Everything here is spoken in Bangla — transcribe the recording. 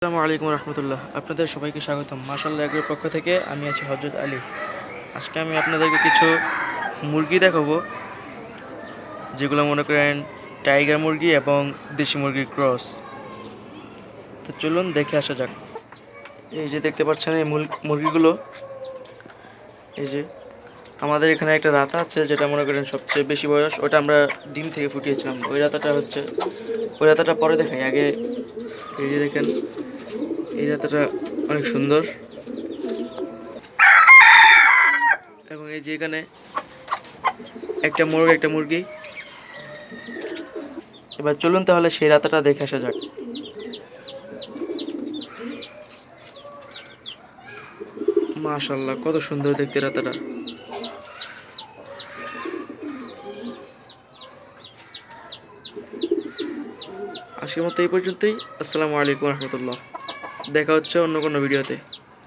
আসসালামু আলাইকুম রহমতুল্লাহ। আপনাদের সবাইকে স্বাগতম। মাশাআল্লাহ এগ্রোর পক্ষ থেকে আমি আছি হজরত আলী। আজকে আমি আপনাদেরকে কিছু মুরগি দেখাবো, যেগুলো মনে করেন টাইগার মুরগি এবং দেশি মুরগির ক্রস। তো চলুন দেখে আসা যাক। এই যে দেখতে পাচ্ছেন এই মুরগিগুলো, এই যে আমাদের এখানে একটা রাতা আছে, যেটা মনে করেন সবচেয়ে বেশি বয়স, ওটা আমরা ডিম থেকে ফুটিয়েছিলাম। ওই রাতাটা পরে দেখাই। আগে এই যে দেখেন, এই রাতাটা অনেক সুন্দর। এবং এই যে এখানে একটা মোরগ একটা মুরগি। এবার চলুন তাহলে সেই রাতাটা দেখে আসা যাক। মাশাআল্লাহ কত সুন্দর দেখতে রাতাটা। আজকের মতো এই পর্যন্তই। আসসালামু আলাইকুম রহমতুল্লাহ। দেখা হচ্ছে অন্য কোনো ভিডিওতে।